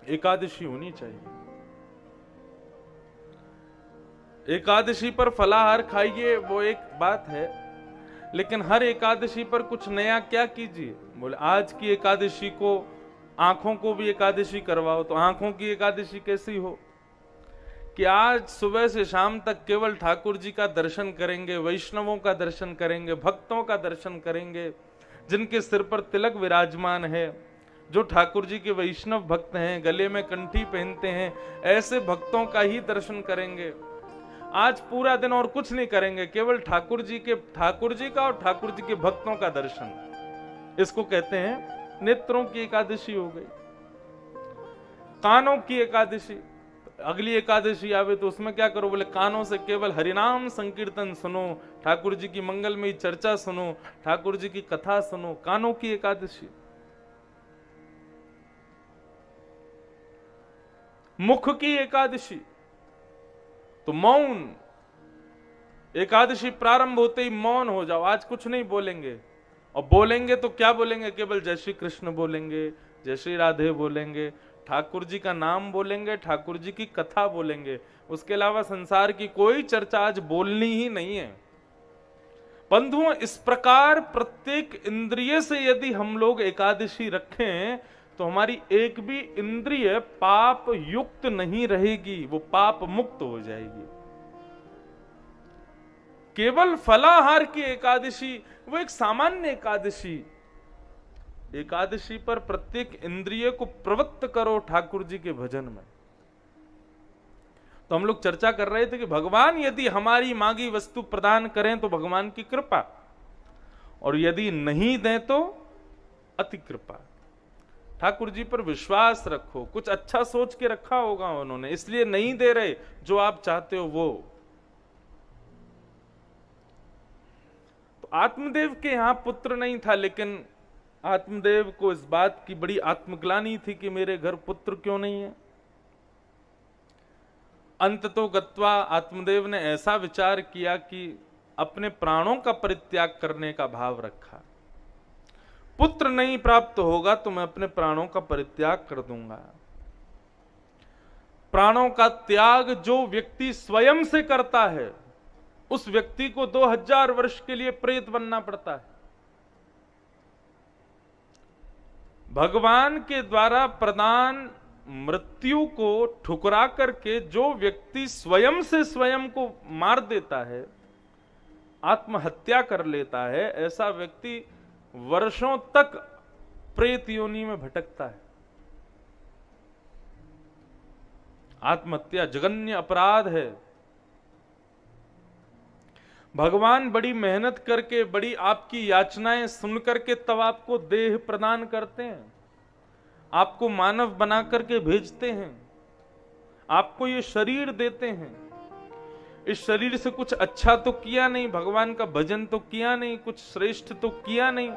एकादशी होनी चाहिए। एकादशी पर फलाहार खाइए, वो एक बात है, लेकिन हर एकादशी पर कुछ नया क्या कीजिए। बोले आज की एकादशी को आंखों को भी एकादशी करवाओ, तो आंखों की एकादशी कैसी हो कि आज सुबह से शाम तक केवल ठाकुर जी का दर्शन करेंगे, वैष्णवों का दर्शन करेंगे, भक्तों का दर्शन करेंगे, जिनके सिर पर तिलक विराजमान है, जो ठाकुर जी के वैष्णव भक्त हैं, गले में कंठी पहनते हैं, ऐसे भक्तों का ही दर्शन करेंगे। आज पूरा दिन और कुछ नहीं करेंगे, केवल ठाकुर जी का और ठाकुर जी के भक्तों का दर्शन। इसको कहते हैं नेत्रों की एकादशी हो गई। कानों की एकादशी, अगली एकादशी आवे तो उसमें क्या करो, बोले कानों से केवल हरिनाम संकीर्तन सुनो, ठाकुर जी की मंगलमयी चर्चा सुनो, ठाकुर जी की कथा सुनो। कानों की एकादशी। मुख की एकादशी तो मौन। एकादशी प्रारंभ होते ही मौन हो जाओ, आज कुछ नहीं बोलेंगे, और बोलेंगे तो क्या बोलेंगे, केवल जय श्री कृष्ण बोलेंगे, जय श्री राधे बोलेंगे, ठाकुर जी का नाम बोलेंगे, ठाकुर जी की कथा बोलेंगे। उसके अलावा संसार की कोई चर्चा आज बोलनी ही नहीं है। बंधुओं, इस प्रकार प्रत्येक इंद्रिय से यदि हम लोग एकादशी रखें तो हमारी एक भी इंद्रिय पाप युक्त नहीं रहेगी, वो पाप मुक्त हो जाएगी। केवल फलाहार की एकादशी वो एक सामान्य एकादशी। एकादशी पर प्रत्येक इंद्रिय को प्रवृत्त करो ठाकुर जी के भजन में। तो हम लोग चर्चा कर रहे थे कि भगवान यदि हमारी मांगी वस्तु प्रदान करें तो भगवान की कृपा, और यदि नहीं दें तो अति कृपा। ठाकुर जी पर विश्वास रखो, कुछ अच्छा सोच के रखा होगा उन्होंने, इसलिए नहीं दे रहे जो आप चाहते हो वो। तो आत्मदेव के यहां पुत्र नहीं था, लेकिन आत्मदेव को इस बात की बड़ी आत्मग्लानि थी कि मेरे घर पुत्र क्यों नहीं है। अंत तो गत्वा आत्मदेव ने ऐसा विचार किया कि अपने प्राणों का परित्याग करने का भाव रखा। पुत्र नहीं प्राप्त होगा तो मैं अपने प्राणों का परित्याग कर दूंगा। प्राणों का त्याग जो व्यक्ति स्वयं से करता है उस व्यक्ति को 2000 वर्ष के लिए प्रेत बनना पड़ता है। भगवान के द्वारा प्रदान मृत्यु को ठुकरा करके जो व्यक्ति स्वयं से स्वयं को मार देता है, आत्महत्या कर लेता है, ऐसा व्यक्ति वर्षों तक प्रेत योनि में भटकता है। आत्महत्या जघन्य अपराध है। भगवान बड़ी मेहनत करके, बड़ी आपकी याचनाएं सुन करके तब आपको देह प्रदान करते हैं, आपको मानव बना करके भेजते हैं, आपको ये शरीर देते हैं। इस शरीर से कुछ अच्छा तो किया नहीं, भगवान का भजन तो किया नहीं, कुछ श्रेष्ठ तो किया नहीं,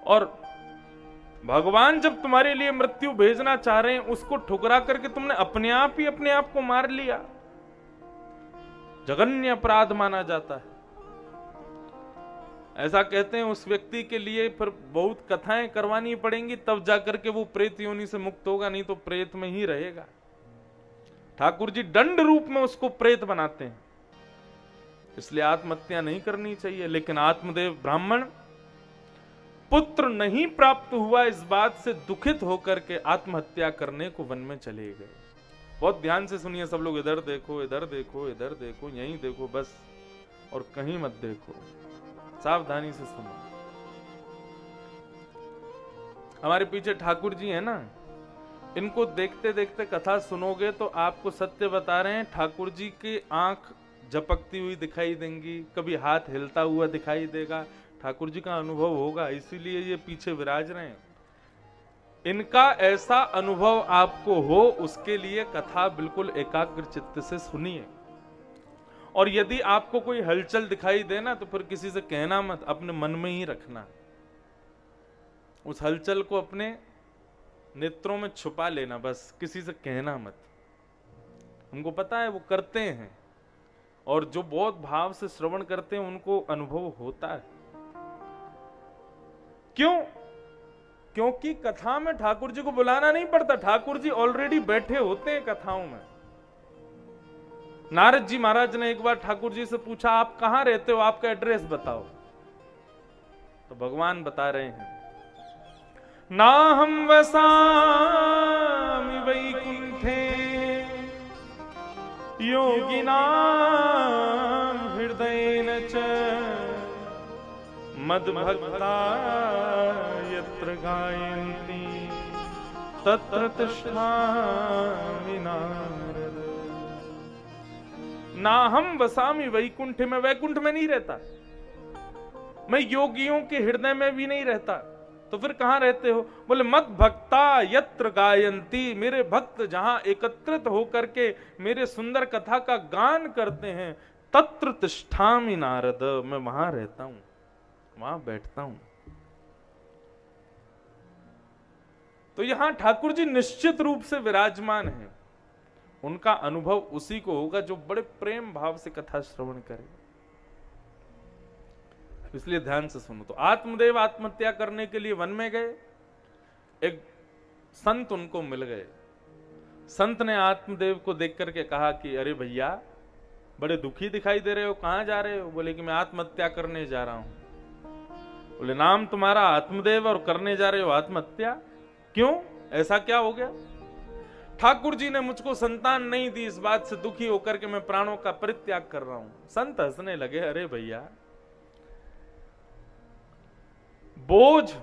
और भगवान जब तुम्हारे लिए मृत्यु भेजना चाह रहे हैं उसको ठुकरा करके तुमने अपने आप ही अपने आप को मार लिया। जघन्य अपराध माना जाता है। ऐसा कहते हैं उस व्यक्ति के लिए फिर बहुत कथाएं करवानी पड़ेंगी तब जाकर के वो प्रेत योनि से मुक्त होगा, नहीं तो प्रेत में ही रहेगा। ठाकुर जी दंड रूप में उसको प्रेत बनाते हैं, इसलिए आत्महत्या नहीं करनी चाहिए। लेकिन आत्मदेव ब्राह्मण पुत्र नहीं प्राप्त हुआ इस बात से दुखित होकर के आत्महत्या करने को वन में चले गए। बहुत ध्यान से सुनिए सब लोग, इधर देखो, इधर देखो, इधर देखो, यहीं देखो बस, और कहीं मत देखो, सावधानी से सुनो। हमारे पीछे ठाकुर जी है ना, इनको देखते देखते कथा सुनोगे तो आपको सत्य बता रहे हैं, ठाकुर जी की आंख झपकती हुई दिखाई देंगी, कभी हाथ हिलता हुआ दिखाई देगा, ठाकुर जी का अनुभव होगा, इसीलिए ये पीछे विराज रहे हैं। इनका ऐसा अनुभव आपको हो उसके लिए कथा बिल्कुल एकाग्र चित्त से सुनिए। और यदि आपको कोई हलचल दिखाई दे ना तो फिर किसी से कहना मत, अपने मन में ही रखना। उस हलचल को अपने नेत्रों में छुपा लेना, बस किसी से कहना मत। हमको पता है वो करते हैं, और जो बहुत भाव से श्रवण करते हैं उनको अनुभव होता है। क्यों? क्योंकि कथा में ठाकुर जी को बुलाना नहीं पड़ता, ठाकुर जी ऑलरेडी बैठे होते हैं कथाओं में। नारद जी महाराज ने एक बार ठाकुर जी से पूछा, आप कहां रहते हो, आपका एड्रेस बताओ। तो भगवान बता रहे हैं, ना हम वसामि वैकुंठे योगिनां हृदयेन च मद्भक्ता यत्र गायन्ति तत्र तिष्ठामि नारद। ना हम वसामि वैकुंठ, में वैकुंठ में नहीं रहता, मैं योगियों के हृदय में भी नहीं रहता, तो फिर कहां रहते हो? बोले मद भक्ता यत्र गायंती, मेरे भक्त जहां एकत्रित होकर के मेरे सुंदर कथा का गान करते हैं, तत्र तिष्ठामि नारद, मैं वहां रहता हूं, वहां बैठता हूं। तो यहां ठाकुर जी निश्चित रूप से विराजमान हैं, उनका अनुभव उसी को होगा जो बड़े प्रेम भाव से कथा श्रवण करे। इसलिए ध्यान से सुनो। तो आत्मदेव आत्महत्या करने के लिए वन में गए, एक संत उनको मिल गए। संत ने आत्मदेव को देख करके कहा कि अरे भैया, बड़े दुखी दिखाई दे रहे हो, कहां जा रहे हो? बोले कि मैं आत्महत्या करने जा रहा हूं। बोले नाम तुम्हारा आत्मदेव और करने जा रहे हो आत्महत्या, क्यों, ऐसा क्या हो गया? ठाकुर जी ने मुझको संतान नहीं दी, इस बात से दुखी होकर के मैं प्राणों का परित्याग कर रहा हूं। संत हंसने लगे, अरे भैया, बोझ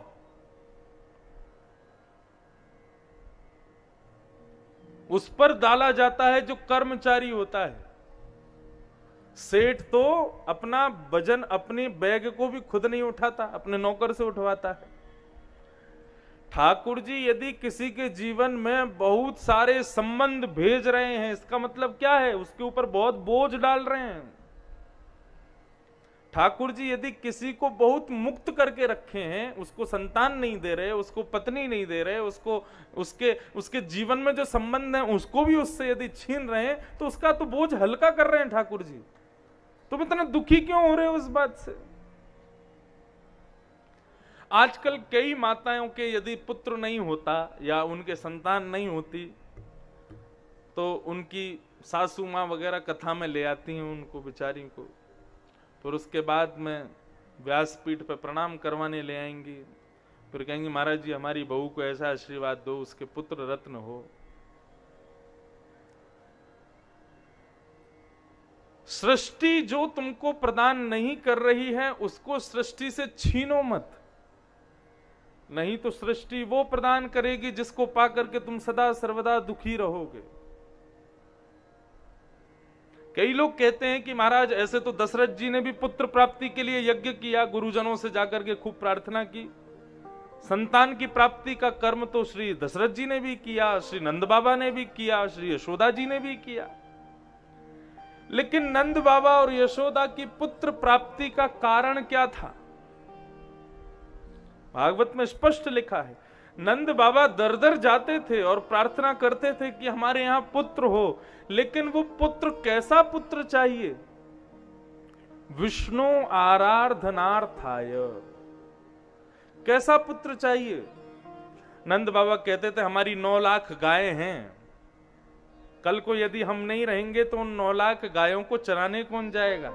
उस पर डाला जाता है जो कर्मचारी होता है। सेठ तो अपना वजन, अपने बैग को भी खुद नहीं उठाता, अपने नौकर से उठवाता है। ठाकुर जी यदि किसी के जीवन में बहुत सारे संबंध भेज रहे हैं, इसका मतलब क्या है? उसके ऊपर बहुत बोझ डाल रहे हैं। ठाकुर जी यदि किसी को बहुत मुक्त करके रखे हैं, उसको संतान नहीं दे रहे, उसको पत्नी नहीं दे रहे, उसको उसके जीवन में जो संबंध है उसको भी उससे यदि छीन रहे हैं, तो उसका तो बोझ हल्का कर रहे हैं ठाकुर जी। तुम इतना दुखी क्यों हो रहे हो उस बात से? आजकल कई माताओं के यदि पुत्र नहीं होता या उनके संतान नहीं होती, तो उनकी सासू माँ वगैरह कथा में ले आती हैं उनको बेचारी को, फिर उसके बाद में व्यासपीठ पर प्रणाम करवाने ले आएंगी, फिर कहेंगी महाराज जी हमारी बहू को ऐसा आशीर्वाद दो, उसके पुत्र रत्न हो। सृष्टि जो तुमको प्रदान नहीं कर रही है, उसको सृष्टि से छीनो मत, नहीं तो सृष्टि वो प्रदान करेगी जिसको पाकर के तुम सदा सर्वदा दुखी रहोगे। कई लोग कहते हैं कि महाराज ऐसे तो दशरथ जी ने भी पुत्र प्राप्ति के लिए यज्ञ किया, गुरुजनों से जाकर के खूब प्रार्थना की, संतान की प्राप्ति का कर्म तो श्री दशरथ जी ने भी किया, श्री नंद बाबा ने भी किया, श्री यशोदा जी ने भी किया। लेकिन नंद बाबा और यशोदा की पुत्र प्राप्ति का कारण क्या था? भागवत में स्पष्ट लिखा है, नंद बाबा दर दर जाते थे और प्रार्थना करते थे कि हमारे यहां पुत्र हो, लेकिन वो पुत्र कैसा पुत्र चाहिए? विष्णु आराधनार्थाय, कैसा पुत्र चाहिए? नंद बाबा कहते थे हमारी 9 लाख गायें हैं, कल को यदि हम नहीं रहेंगे तो उन 9 लाख गायों को चराने कौन जाएगा,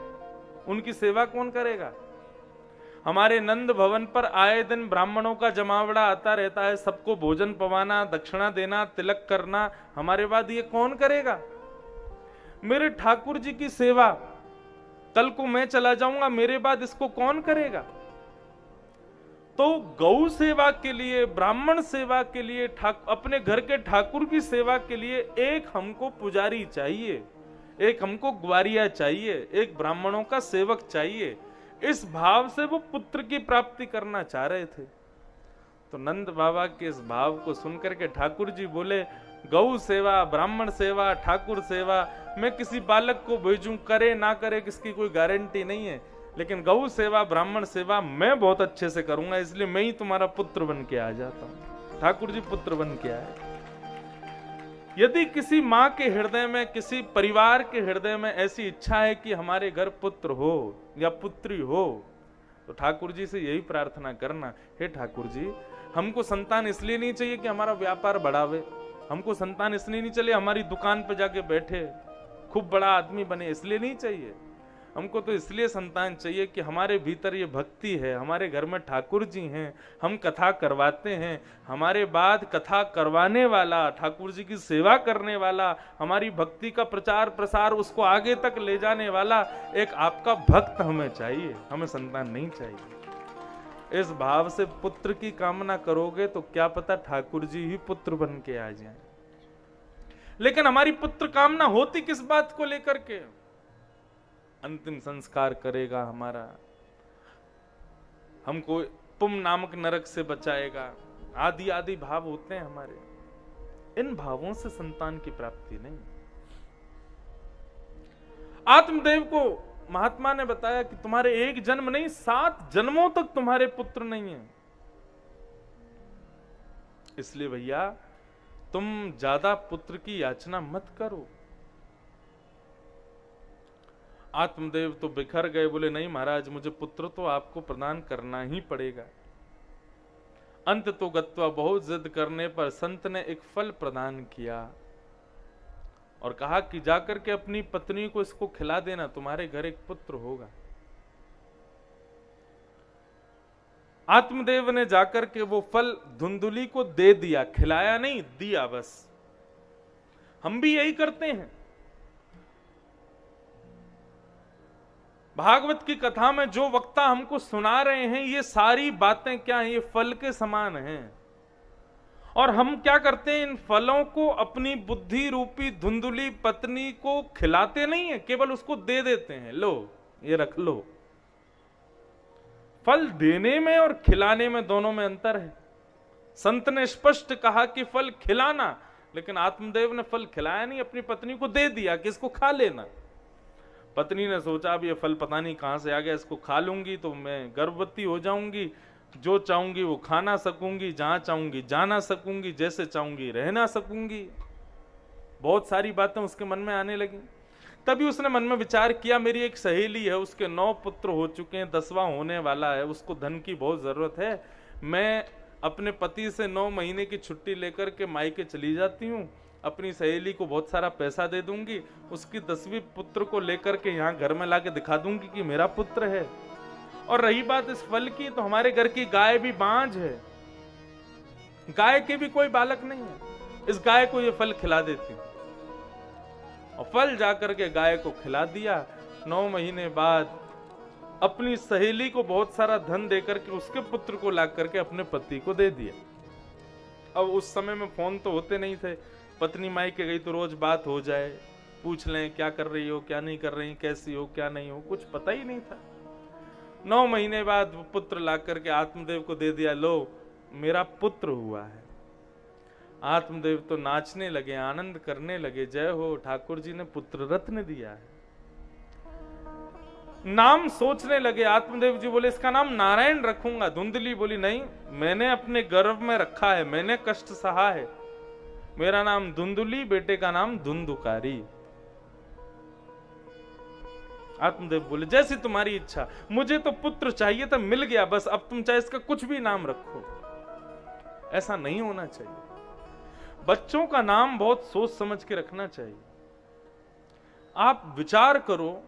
उनकी सेवा कौन करेगा? हमारे नंद भवन पर आए दिन ब्राह्मणों का जमावड़ा आता रहता है, सबको भोजन पवाना, दक्षिणा देना, तिलक करना, हमारे बाद ये कौन करेगा? मेरे ठाकुर जी की सेवा कल को मैं चला जाऊंगा, मेरे बाद इसको कौन करेगा? तो गौ सेवा के लिए, ब्राह्मण सेवा के लिए, अपने घर के ठाकुर की सेवा के लिए एक हमको पुजारी चाहिए, एक हमको ग्वारिया चाहिए, एक ब्राह्मणों का सेवक चाहिए। इस भाव से वो पुत्र की प्राप्ति करना चाह रहे थे। तो नंद बाबा के इस भाव को सुनकर के ठाकुर जी बोले, गौ सेवा, ब्राह्मण सेवा, ठाकुर सेवा मैं किसी बालक को भेजूं, करे ना करे किसकी कोई गारंटी नहीं है, लेकिन गौ सेवा, ब्राह्मण सेवा मैं बहुत अच्छे से करूंगा, इसलिए मैं ही तुम्हारा पुत्र बन के आ जाता हूं। ठाकुर जी पुत्र बन के आए। यदि किसी माँ के हृदय में, किसी परिवार के हृदय में ऐसी इच्छा है कि हमारे घर पुत्र हो या पुत्री हो, तो ठाकुर जी से यही प्रार्थना करना, हे ठाकुर जी हमको संतान इसलिए नहीं चाहिए कि हमारा व्यापार बढ़ावे, हमको संतान इसलिए नहीं चाहिए हमारी दुकान पे जाके बैठे खूब बड़ा आदमी बने, इसलिए नहीं चाहिए। हमको तो इसलिए संतान चाहिए कि हमारे भीतर ये भक्ति है, हमारे घर में ठाकुर जी हैं, हम कथा करवाते हैं, हमारे बाद कथा करवाने वाला, ठाकुर जी की सेवा करने वाला, हमारी भक्ति का प्रचार प्रसार उसको आगे तक ले जाने वाला एक आपका भक्त हमें चाहिए, हमें संतान नहीं चाहिए। इस भाव से पुत्र की कामना करोगे तो क्या पता ठाकुर जी ही पुत्र बन के आ जाएं। लेकिन हमारी पुत्र कामना होती किस बात को लेकर के? अंतिम संस्कार करेगा हमारा, हमको पुम नामक नरक से बचाएगा, आदि आदि भाव होते हैं हमारे। इन भावों से संतान की प्राप्ति नहीं। आत्मदेव को महात्मा ने बताया कि तुम्हारे एक जन्म नहीं 7 जन्मों तक तुम्हारे पुत्र नहीं है। इसलिए भैया तुम ज्यादा पुत्र की याचना मत करो। आत्मदेव तो बिखर गए, बोले नहीं महाराज, मुझे पुत्र तो आपको प्रदान करना ही पड़ेगा। अंत तो गत्वा बहुत जिद करने पर संत ने एक फल प्रदान किया और कहा कि जाकर के अपनी पत्नी को इसको खिला देना, तुम्हारे घर एक पुत्र होगा। आत्मदेव ने जाकर के वो फल धुंधुली को दे दिया, खिलाया नहीं, दिया बस। हम भी यही करते हैं। भागवत की कथा में जो वक्ता हमको सुना रहे हैं ये सारी बातें क्या हैं? ये फल के समान हैं। और हम क्या करते हैं? इन फलों को अपनी बुद्धि रूपी धुंधुली पत्नी को खिलाते नहीं है, केवल उसको दे देते हैं, लो ये रख लो। फल देने में और खिलाने में दोनों में अंतर है। संत ने स्पष्ट कहा कि फल खिलाना, लेकिन आत्मदेव ने फल खिलाया नहीं, अपनी पत्नी को दे दिया कि इसको खा लेना। पत्नी ने सोचा अब ये फल पता नहीं कहां से आ गया, इसको खा लूंगी तो मैं गर्भवती हो जाऊंगी, जो चाहूंगी वो खा ना सकूंगी, जहां चाहूंगी जा ना सकूंगी, जैसे चाहूंगी रह ना सकूंगी। बहुत सारी बातें उसके मन में आने लगी। तभी उसने मन में विचार किया, मेरी एक सहेली है, उसके 9 पुत्र हो चुके हैं, 10वां होने वाला है, उसको धन की बहुत जरूरत है। मैं अपने पति से 9 महीने की छुट्टी लेकर के मायके चली जाती हूँ, अपनी सहेली को बहुत सारा पैसा दे दूंगी, उसकी 10वीं पुत्र को लेकर के यहाँ घर में लाके दिखा दूंगी कि मेरा पुत्र है। और रही बात इस फल की, तो हमारे घर की गाय भी बांझ है, गाय के भी कोई बालक नहीं है, इस गाय को ये फल खिला देती। और फल जाकर के गाय को खिला दिया। 9 महीने बाद अपनी सहेली को बहुत सारा धन देकर के उसके पुत्र को ला करके अपने पति को दे दिया। अब उस समय में फोन तो होते नहीं थे, पत्नी मायके गई तो रोज बात हो जाए, पूछ लें क्या कर रही हो, क्या नहीं कर रही, कैसी हो, क्या नहीं हो, कुछ पता ही नहीं था। 9 महीने बाद वो पुत्र ला करके आत्मदेव को दे दिया, लो मेरा पुत्र हुआ है। आत्मदेव तो नाचने लगे, आनंद करने लगे, जय हो ठाकुर जी ने पुत्र रत्न दिया है। नाम सोचने लगे। आत्मदेव जी बोले इसका नाम नारायण रखूंगा। धुंधली बोली नहीं, मैंने अपने गर्भ में रखा है, मैंने कष्ट सहा है, मेरा नाम धुंधुली, बेटे का नाम धुंधुकारी। आत्मदेव बोले जैसी तुम्हारी इच्छा, मुझे तो पुत्र चाहिए था, मिल गया, बस अब तुम चाहे इसका कुछ भी नाम रखो। ऐसा नहीं होना चाहिए। बच्चों का नाम बहुत सोच समझ के रखना चाहिए। आप विचार करो,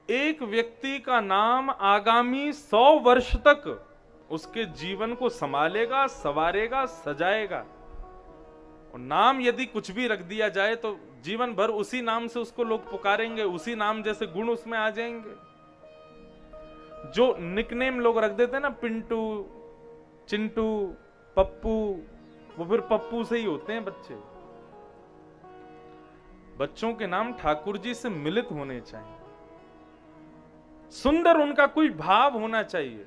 एक व्यक्ति का नाम आगामी 100 वर्ष तक उसके जीवन को संभालेगा, संवारेगा, सजाएगा। और नाम यदि कुछ भी रख दिया जाए तो जीवन भर उसी नाम से उसको लोग पुकारेंगे, उसी नाम जैसे गुण उसमें आ जाएंगे। जो निकनेम लोग रख देते हैं ना, पिंटू, चिंटू, पप्पू, वो फिर पप्पू से ही होते हैं बच्चे। बच्चों के नाम ठाकुर जी से मिलित होने चाहिए, सुंदर उनका कोई भाव होना चाहिए,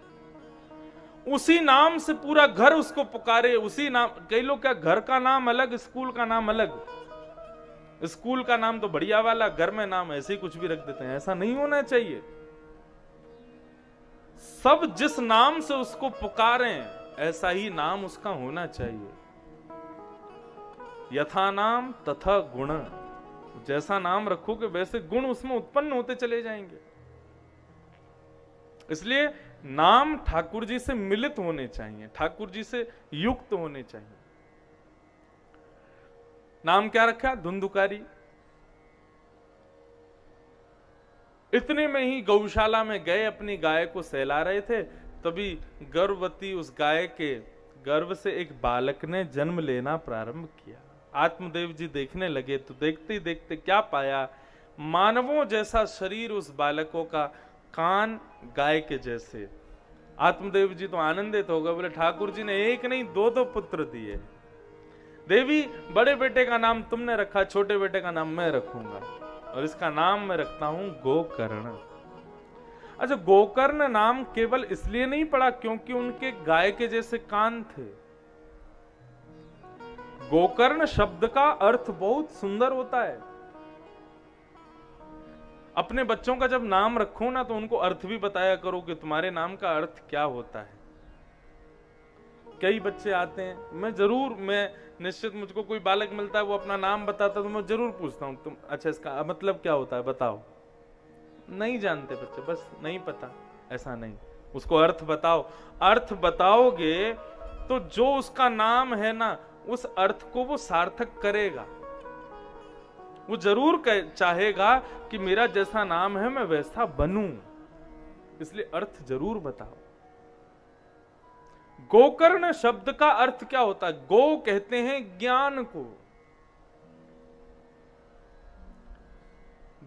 उसी नाम से पूरा घर उसको पुकारे, उसी नाम। कई लोग क्या, घर का नाम अलग, स्कूल का नाम अलग, स्कूल का नाम तो बढ़िया वाला, घर में नाम ऐसे ही कुछ भी रख देते हैं। ऐसा नहीं होना चाहिए। सब जिस नाम से उसको पुकारें ऐसा ही नाम उसका होना चाहिए। यथा नाम तथा गुण, जैसा नाम रखोगे वैसे गुण उसमें उत्पन्न होते चले जाएंगे। इसलिए नाम ठाकुर जी से मिलित होने चाहिए, ठाकुर जी से युक्त होने चाहिए। नाम क्या रखा? धुंधुकारी। इतने में ही गौशाला में गए, अपनी गाय को सहला रहे थे, तभी गर्भवती उस गाय के गर्भ से एक बालक ने जन्म लेना प्रारंभ किया। आत्मदेव जी देखने लगे तो देखते ही देखते क्या पाया, मानवों जैसा शरीर उस बालकों का, कान गाय के जैसे। आत्मदेव जी तो आनंदित हो गए, बोले ठाकुर जी ने एक नहीं दो दो पुत्र दिए। देवी, बड़े बेटे का नाम तुमने रखा, छोटे बेटे का नाम मैं रखूंगा, और इसका नाम मैं रखता हूं गोकर्ण। अच्छा, गोकर्ण नाम केवल इसलिए नहीं पड़ा क्योंकि उनके गाय के जैसे कान थे। गोकर्ण शब्द का अर्थ बहुत सुंदर होता है। अपने बच्चों का जब नाम रखो ना, तो उनको अर्थ भी बताया करो कि तुम्हारे नाम का अर्थ क्या होता है। कई बच्चे आते हैं, मैं निश्चित, मुझको कोई बालक मिलता है, वो अपना नाम बताता है तो मैं जरूर पूछता हूं, तुम अच्छा इसका मतलब क्या होता है बताओ। नहीं जानते बच्चे, बस नहीं पता। ऐसा नहीं, उसको अर्थ बताओ। अर्थ बताओगे तो जो उसका नाम है ना, उस अर्थ को वो सार्थक करेगा। वो जरूर चाहेगा कि मेरा जैसा नाम है मैं वैसा बनूं, इसलिए अर्थ जरूर बताओ। गोकर्ण शब्द का अर्थ क्या होता है? गो कहते हैं ज्ञान को।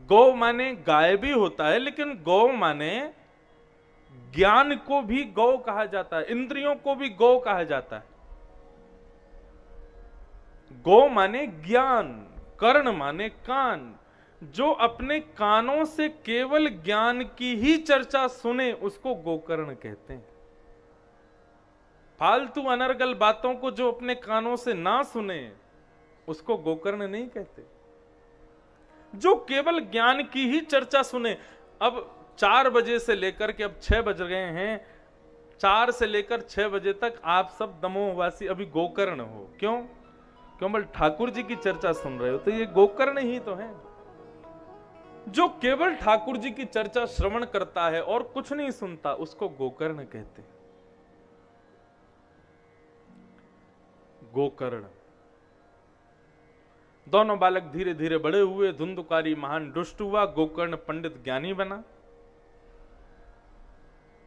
गौ माने गाय भी होता है, लेकिन गौ माने ज्ञान को भी गौ कहा जाता है, इंद्रियों को भी गौ कहा जाता है। गौ माने ज्ञान, कर्ण माने कान। जो अपने कानों से केवल ज्ञान की ही चर्चा सुने उसको गोकर्ण कहते हैं। फालतू अनर्गल बातों को जो अपने कानों से ना सुने उसको गोकर्ण नहीं कहते। जो केवल ज्ञान की ही चर्चा सुने। अब 4 बजे से लेकर के अब 6 बज गए हैं, 4 से लेकर 6 बजे तक आप सब दमोहवासी अभी गोकर्ण हो। क्यों? केवल ठाकुर जी की चर्चा सुन रहे हो, तो ये गोकर्ण ही तो है। जो केवल ठाकुर जी की चर्चा श्रवण करता है और कुछ नहीं सुनता उसको गोकर्ण कहते हैं। गोकर्ण। दोनों बालक धीरे धीरे बड़े हुए। धुंधुकारी महान दुष्ट हुआ, गोकर्ण पंडित ज्ञानी बना।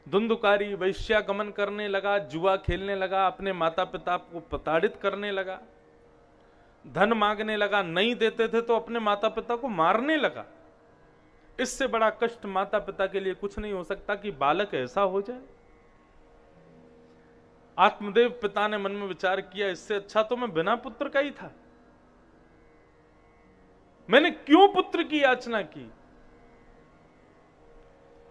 धुंधुकारी वैश्यागमन करने लगा, जुआ खेलने लगा, अपने माता पिता को प्रताड़ित करने लगा, धन मांगने लगा, नहीं देते थे तो अपने माता पिता को मारने लगा। इससे बड़ा कष्ट माता पिता के लिए कुछ नहीं हो सकता कि बालक ऐसा हो जाए। आत्मदेव पिता ने मन में विचार किया, इससे अच्छा तो मैं बिना पुत्र का ही था। मैंने क्यों पुत्र की याचना की?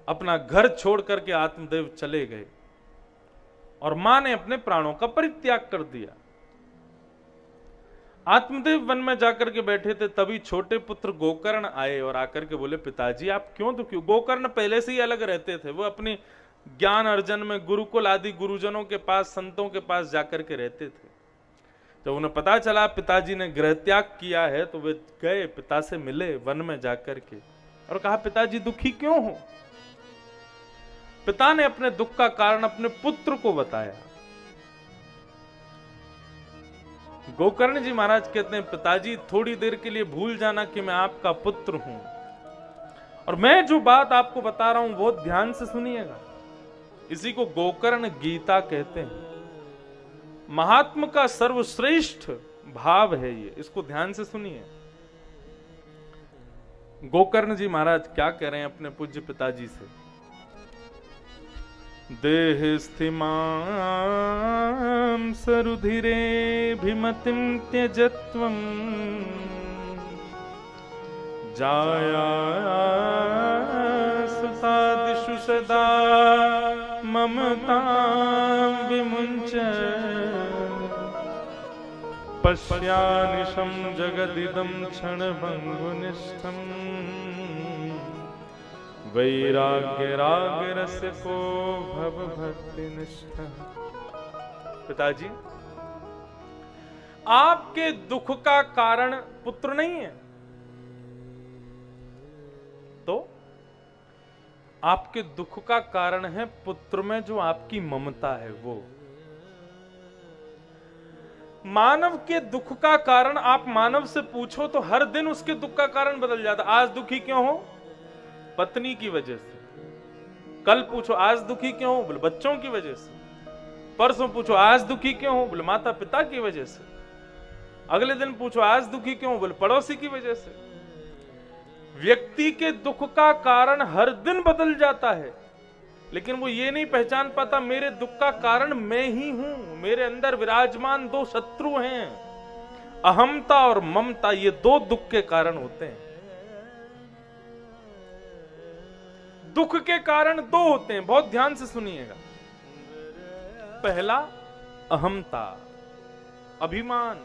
अपना घर छोड़ करके आत्मदेव चले गए और मां ने अपने प्राणों का परित्याग कर दिया। आत्मदेव वन में जाकर के बैठे थे, तभी छोटे पुत्र गोकर्ण आए और आकर के बोले, पिताजी आप क्यों दुखी हो? गोकर्ण पहले से ही अलग रहते थे, वो अपनी ज्ञान अर्जन में गुरुकुल आदि गुरुजनों के पास, संतों के पास जाकर के रहते थे। जब उन्हें पता चला पिताजी ने गृह त्याग किया है तो वे गए, पिता से मिले वन में जाकर के और कहा, पिताजी दुखी क्यों हो? पिता ने अपने दुख का कारण अपने पुत्र को बताया। गोकर्ण जी महाराज कहते हैं, पिताजी थोड़ी देर के लिए भूल जाना कि मैं आपका पुत्र हूं, और मैं जो बात आपको बता रहा हूं बहुत ध्यान से सुनिएगा। इसी को गोकर्ण गीता कहते हैं। महात्मा का सर्वश्रेष्ठ भाव है ये, इसको ध्यान से सुनिए। गोकर्ण जी महाराज क्या कह रहे हैं अपने पूज्य पिताजी से? देह स्थिमां सरुधिरे भिमतिं त्यजत्वं जाया सुतादिषु सदा ममतां विमुञ्च पश्यानिशं जगदिदं क्षणभङ्गुनिष्ठम् वैराग्य राग रस को भव भक्ति निष्ठा। पिताजी, आपके दुख का कारण पुत्र नहीं है, तो आपके दुख का कारण है पुत्र में जो आपकी ममता है वो। मानव के दुख का कारण आप मानव से पूछो तो हर दिन उसके दुख का कारण बदल जाता। आज दुखी क्यों हो? पत्नी की वजह से। कल पूछो आज दुखी क्यों हो? बोले बच्चों की वजह से। परसों पूछो आज दुखी क्यों हो? बोले माता पिता की वजह से। अगले दिन पूछो आज दुखी क्यों हो? बोले पड़ोसी की वजह से। व्यक्ति के दुख का कारण हर दिन बदल जाता है, लेकिन वो ये नहीं पहचान पाता मेरे दुख का कारण मैं ही हूं। मेरे अंदर विराजमान दो शत्रु हैं, अहमता और ममता। ये दो दुख के कारण होते हैं। दुख के कारण दो होते हैं, बहुत ध्यान से सुनिएगा। पहला अहमता, अभिमान,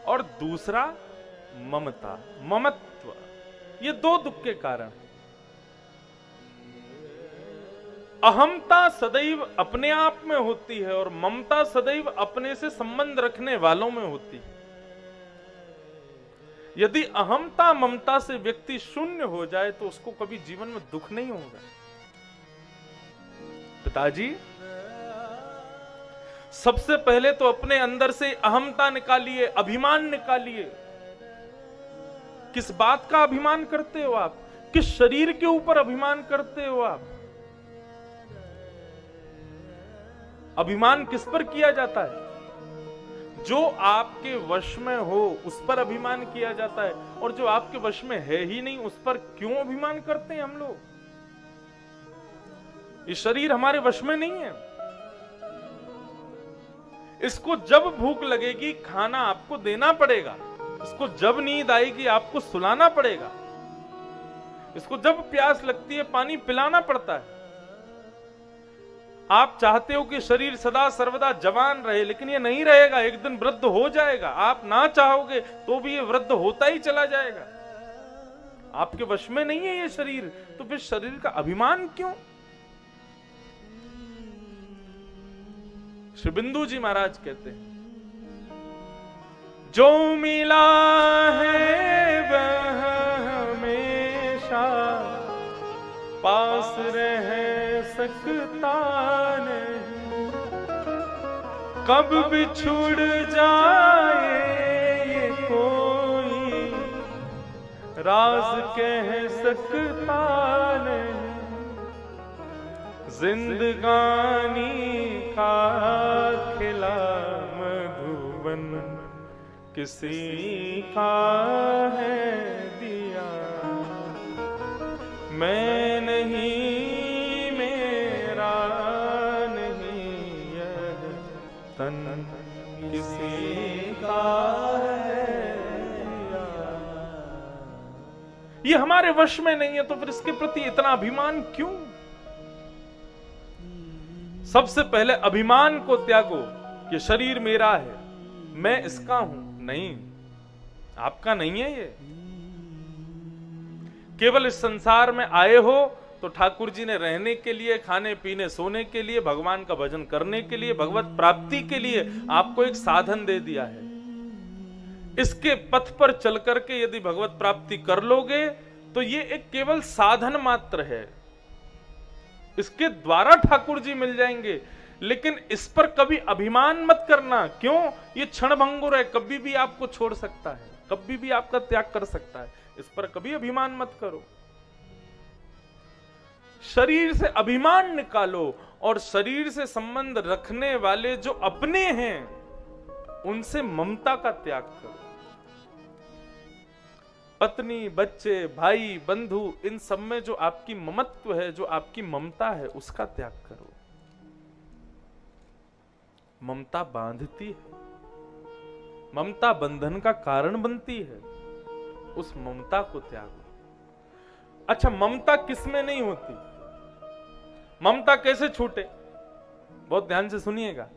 और दूसरा ममता, ममत्व। ये दो दुख के कारण। अहमता सदैव अपने आप में होती है और ममता सदैव अपने से संबंध रखने वालों में होती है। यदि अहमता ममता से व्यक्ति शून्य हो जाए तो उसको कभी जीवन में दुख नहीं होगा। पिताजी, सबसे पहले तो अपने अंदर से अहमता निकालिए, अभिमान निकालिए। किस बात का अभिमान करते हो आप? किस शरीर के ऊपर अभिमान करते हो आप? अभिमान किस पर किया जाता है? जो आपके वश में हो उस पर अभिमान किया जाता है, और जो आपके वश में है ही नहीं उस पर क्यों अभिमान करते हैं हम लोग? ये शरीर हमारे वश में नहीं है। इसको जब भूख लगेगी खाना आपको देना पड़ेगा, इसको जब नींद आएगी आपको सुलाना पड़ेगा, इसको जब प्यास लगती है पानी पिलाना पड़ता है। आप चाहते हो कि शरीर सदा सर्वदा जवान रहे, लेकिन ये नहीं रहेगा, एक दिन वृद्ध हो जाएगा। आप ना चाहोगे तो भी ये वृद्ध होता ही चला जाएगा। आपके वश में नहीं है ये शरीर, तो फिर शरीर का अभिमान क्यों? श्री बिंदु जी महाराज कहते हैं, जो मिला है वह हमेशा पास रह सकता नहीं, कब बिछुड़ जाए ये कोई राज कह सकता नहीं। जिंदगानी का खिला मधुबन किसी का है दिया, मैं नहीं मेरा नहीं यह तन किसी का है दिया। ये हमारे वश में नहीं है, तो फिर इसके प्रति इतना अभिमान क्यों? सबसे पहले अभिमान को त्यागो कि शरीर मेरा है, मैं इसका हूं। नहीं, आपका नहीं है ये। केवल इस संसार में आए हो तो ठाकुर जी ने रहने के लिए, खाने पीने सोने के लिए, भगवान का भजन करने के लिए, भगवत प्राप्ति के लिए आपको एक साधन दे दिया है। इसके पथ पर चल करके यदि भगवत प्राप्ति कर लोगे तो ये एक केवल साधन मात्र है। इसके द्वारा ठाकुर जी मिल जाएंगे, लेकिन इस पर कभी अभिमान मत करना। क्यों? ये क्षणभंगुर है, कभी भी आपको छोड़ सकता है, कभी भी आपका त्याग कर सकता है। इस पर कभी अभिमान मत करो। शरीर से अभिमान निकालो और शरीर से संबंध रखने वाले जो अपने हैं उनसे ममता का त्याग करो। पत्नी, बच्चे, भाई, बंधु, इन सब में जो आपकी ममत्व है, जो आपकी ममता है, उसका त्याग करो। ममता बांधती है, ममता बंधन का कारण बनती है। उस ममता को त्यागो। अच्छा, ममता किसमें नहीं होती? ममता कैसे छूटे? बहुत ध्यान से सुनिएगा।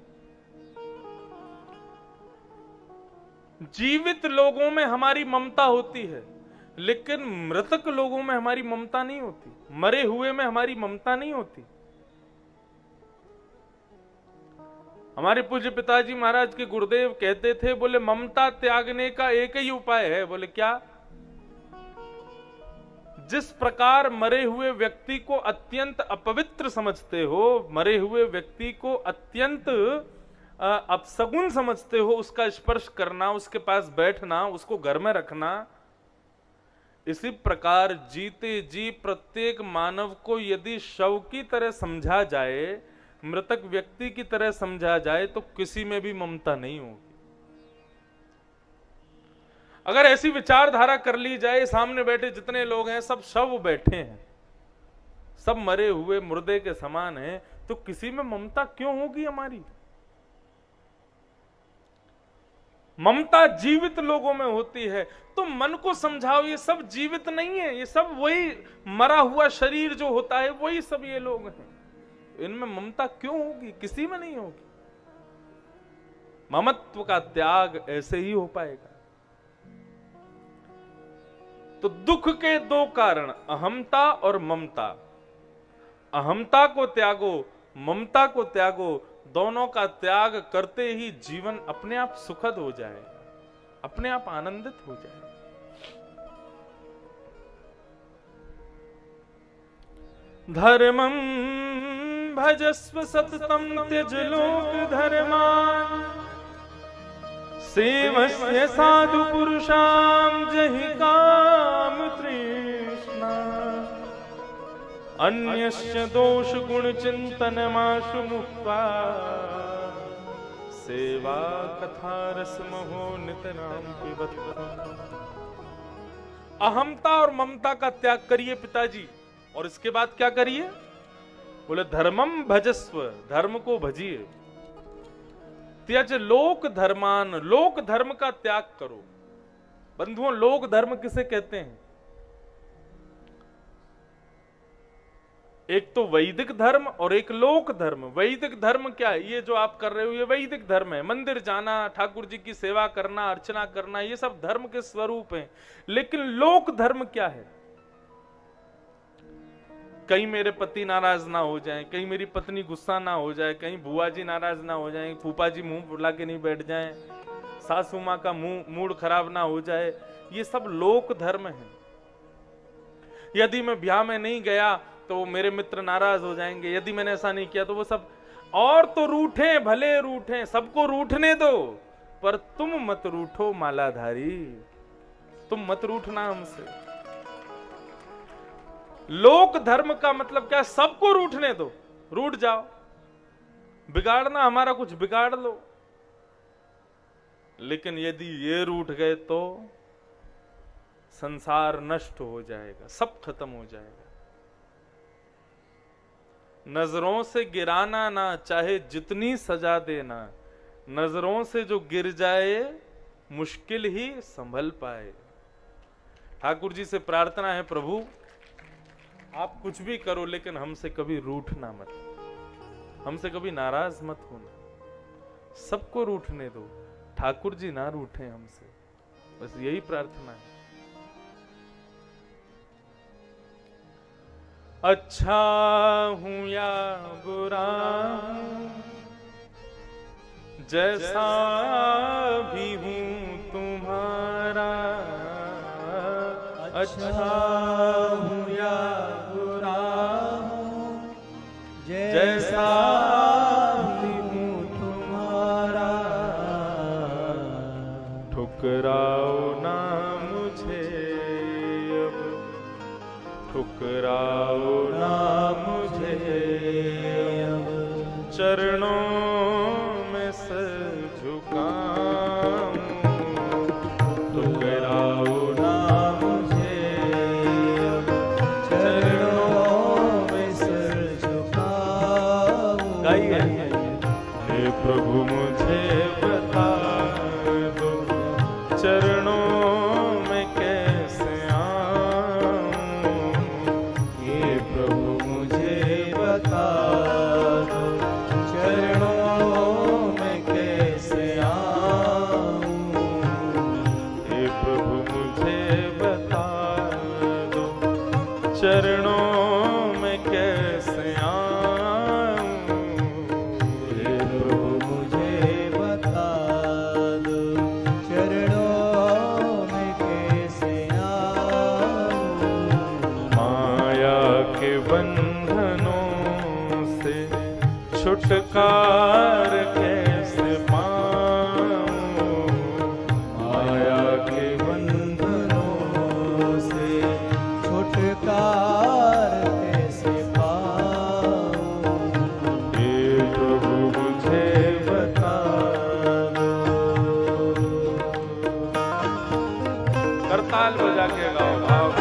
जीवित लोगों में हमारी ममता होती है, लेकिन मृतक लोगों में हमारी ममता नहीं होती। मरे हुए में हमारी ममता नहीं होती। हमारे पूज्य पिताजी महाराज के गुरुदेव कहते थे, बोले ममता त्यागने का एक ही उपाय है। बोले क्या? जिस प्रकार मरे हुए व्यक्ति को अत्यंत अपवित्र समझते हो, मरे हुए व्यक्ति को अत्यंत अपशगुन समझते हो, उसका स्पर्श करना, उसके पास बैठना, उसको घर में रखना, इसी प्रकार जीते जी प्रत्येक मानव को यदि शव की तरह समझा जाए, मृतक व्यक्ति की तरह समझा जाए, तो किसी में भी ममता नहीं होगी। अगर ऐसी विचारधारा कर ली जाए, सामने बैठे जितने लोग हैं सब शव बैठे हैं, सब मरे हुए मुर्दे के समान हैं, तो किसी में ममता क्यों होगी हमारी? ममता जीवित लोगों में होती है। तो मन को समझाओ, ये सब जीवित नहीं है, ये सब वही मरा हुआ शरीर जो होता है वही सब ये लोग हैं, इनमें ममता क्यों होगी? किसी में नहीं होगी। ममत्व का त्याग ऐसे ही हो पाएगा। तो दुख के दो कारण, अहमता और ममता। अहमता को त्यागो, ममता को त्यागो, दोनों का त्याग करते ही जीवन अपने आप सुखद हो जाएगा, अपने आप आनंदित हो जाएगा। धर्मं भजस्व सततं त्यज लोक धर्मान्, सेवस्य साधु पुरुषां जहि काम तृष्णा, अन्यस्य दोष गुण चिंतनमाशु मुक्त्वा, सेवा कथा रस महो नितराम पिबत। अहमता और ममता का त्याग करिए पिताजी, और इसके बाद क्या करिए? बोले धर्मम भजस्व, धर्म को भजिए। त्यज लोक धर्मान, लोक धर्म का त्याग करो। बंधुओं, लोक धर्म किसे कहते हैं? एक तो वैदिक धर्म और एक लोक धर्म। वैदिक धर्म क्या है? ये जो आप कर रहे हो ये वैदिक धर्म है। मंदिर जाना, ठाकुर जी की सेवा करना, अर्चना करना, ये सब धर्म के स्वरूप हैं। लेकिन लोक धर्म क्या है? कहीं मेरे पति नाराज ना हो जाएं, कहीं मेरी पत्नी गुस्सा ना हो जाए, कहीं बुआ जी नाराज ना हो जाएं, फूफा जी मुंह फुला के नहीं बैठ जाएं, सासू माँ का मूड खराब ना हो जाए, ये सब लोक धर्म है। यदि मैं ब्याह में नहीं गया तो मेरे मित्र नाराज हो जाएंगे, यदि मैंने ऐसा नहीं किया तो वो सब। और तो रूठें, भले रूठें, सबको रूठने दो, पर तुम मत रूठो मालाधारी, तुम मत रूठना हमसे। लोक धर्म का मतलब क्या? सबको रूठने दो, रूठ जाओ, बिगाड़ना हमारा कुछ बिगाड़ लो। लेकिन यदि ये रूठ गए तो संसार नष्ट हो जाएगा, सब खत्म हो जाएगा। नजरों से गिराना ना, चाहे जितनी सजा देना, नजरों से जो गिर जाए मुश्किल ही संभल पाए। ठाकुर जी से प्रार्थना है, प्रभु आप कुछ भी करो लेकिन हमसे कभी रूठना मत, हमसे कभी नाराज मत होना। सबको रूठने दो, ठाकुर जी ना रूठे हमसे, बस यही प्रार्थना है। अच्छा हूं या बुरा, जैसा भी हूं तुम्हारा, अच्छा हूं या बुरा हूं, जैसा भी हूं तुम्हारा, ठुकराओ ना मुझे अब, ठुकराओ ना मुझे अब, चरणों में सर झुकाऊं, ठुकराओ ना मुझे अब, चरणों में सर झुकाऊं। गाइए, हे प्रभु मुझे बता दो, चरणों में कैसे आऊं, ये प्रभु मुझे बता दो, चरणों में कैसे आऊं, ये प्रभु मुझे बता दो, चरणों में कैसे आऊं, ये प्रभु मुझे बता दो, चरणों छुटकार कैसे पाऊं माया के बंधनों से, छुटकार कैसे पाऊं हे प्रभु मुझे बता दो। करताल बजा के गाओ भाव।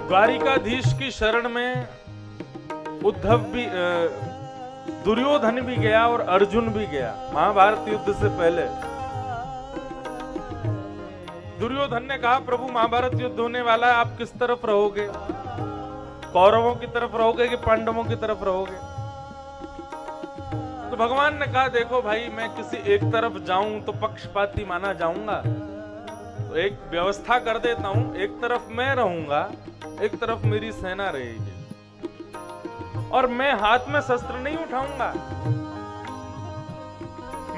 द्वारिकाधीश की शरण में उद्धव भी, दुर्योधन भी गया और अर्जुन भी गया। महाभारत युद्ध से पहले दुर्योधन ने कहा, प्रभु महाभारत युद्ध होने वाला है, आप किस तरफ रहोगे? कौरवों की तरफ रहोगे कि पांडवों की तरफ रहोगे? तो भगवान ने कहा, देखो भाई, मैं किसी एक तरफ जाऊं तो पक्षपाती माना जाऊंगा, तो एक व्यवस्था कर देता हूं, एक तरफ मैं रहूंगा, एक तरफ मेरी सेना रहेगी, और मैं हाथ में शस्त्र नहीं उठाऊंगा।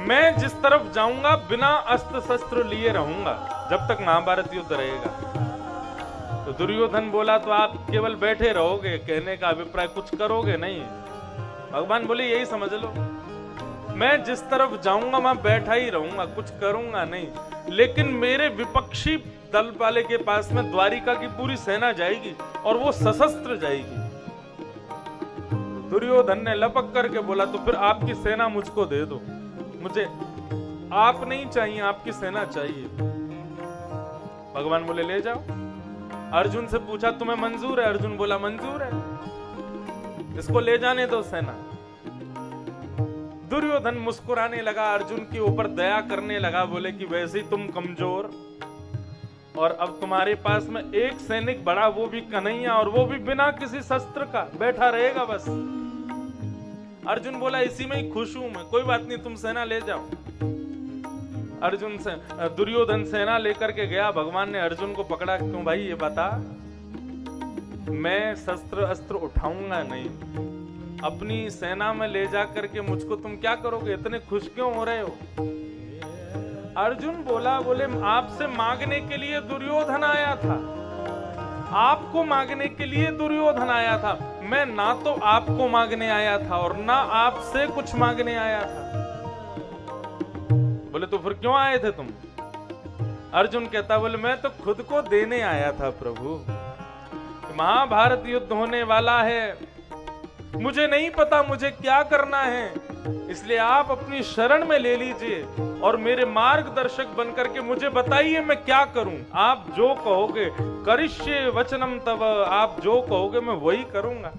मैं जिस तरफ जाऊंगा बिना अस्त्र शस्त्र लिए रहूंगा जब तक महाभारत युद्ध रहेगा। तो दुर्योधन बोला, तो आप केवल बैठे रहोगे, कहने का अभिप्राय कुछ करोगे नहीं? भगवान बोले, यही समझ लो, मैं जिस तरफ जाऊंगा वहां बैठा ही रहूंगा, कुछ करूंगा नहीं, लेकिन मेरे विपक्षी दल वाले के पास में द्वारिका की पूरी सेना जाएगी और वो सशस्त्र जाएगी। दुर्योधन ने लपक करके बोला, तो फिर आपकी सेना मुझको दे दो, मुझे आप नहीं चाहिए, आपकी सेना चाहिए। भगवान बोले, ले जाओ। अर्जुन से पूछा, तुम्हें मंजूर है? अर्जुन बोला, मंजूर है, इसको ले जाने दो सेना। दुर्योधन मुस्कुराने लगा, अर्जुन के ऊपर दया करने लगा, बोले कि वैसे ही तुम कमजोर, और अब तुम्हारे पास में एक सैनिक बड़ा, वो भी कन्हैया, और वो भी बिना किसी शस्त्र का बैठा रहेगा बस। अर्जुन बोला, इसी में ही खुश हूं मैं, कोई बात नहीं, तुम सेना ले जाओ। अर्जुन से दुर्योधन सेना लेकर के गया। भगवान ने अर्जुन को पकड़ा, क्यों भाई ये बता, मैं शस्त्र अस्त्र उठाऊंगा नहीं, अपनी सेना में ले जा करके मुझको तुम क्या करोगे? इतने खुश क्यों हो रहे हो? अर्जुन बोला, बोले आपसे मांगने के लिए दुर्योधन आया था, आपको मांगने के लिए दुर्योधन आया था, मैं ना तो आपको मांगने आया था और ना आपसे कुछ मांगने आया था। बोले तो फिर क्यों आए थे तुम? अर्जुन कहता, बोले मैं तो खुद को देने आया था प्रभु, महाभारत युद्ध होने वाला है, मुझे नहीं पता मुझे क्या करना है, इसलिए आप अपनी शरण में ले लीजिए और मेरे मार्गदर्शक बनकर के मुझे बताइए मैं क्या करूं। आप जो कहोगे, करिष्ये वचनम तव, आप जो कहोगे मैं वही करूंगा।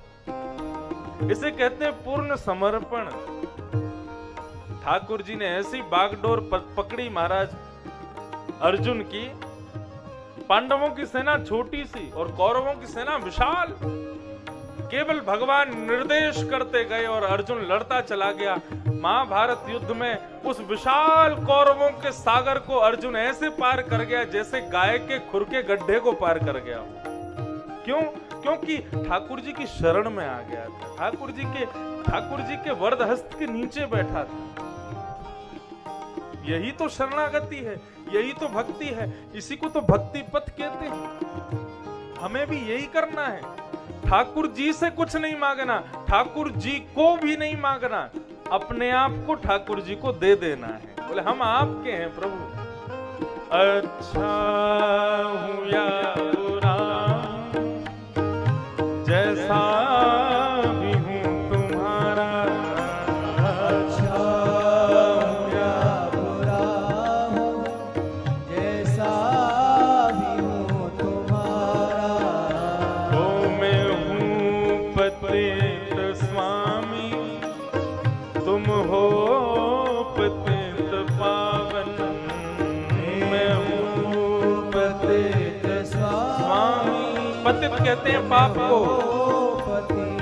इसे कहते हैं पूर्ण समर्पण। ठाकुर जी ने ऐसी बागडोर पकड़ी महाराज अर्जुन की, पांडवों की सेना छोटी सी और कौरवों की सेना विशाल, केवल भगवान निर्देश करते गए और अर्जुन लड़ता चला गया। महाभारत युद्ध में उस विशाल कौरवों के सागर को अर्जुन ऐसे पार कर गया जैसे गाय के खुर के गड्ढे को पार कर गया। क्यों? क्योंकि ठाकुर जी की शरण में आ गया था, ठाकुर जी के वरद हस्त के नीचे बैठा था। यही तो शरणागति है, यही तो भक्ति है, इसी को तो भक्ति पथ कहते हैं। हमें भी यही करना है, ठाकुर जी से कुछ नहीं मांगना, ठाकुर जी को भी नहीं मांगना, अपने आप को ठाकुर जी को दे देना है। बोले हम आपके हैं प्रभु, अच्छा हूं या बुरा, जैसा भी हूं तुम्हारा, अच्छा हूं या बुरा हूं, जैसा भी हूं तुम्हारा, ओ मैं हूं पतित स्वामी, तुम हो पतित पावन, कहते हैं पाप को। पति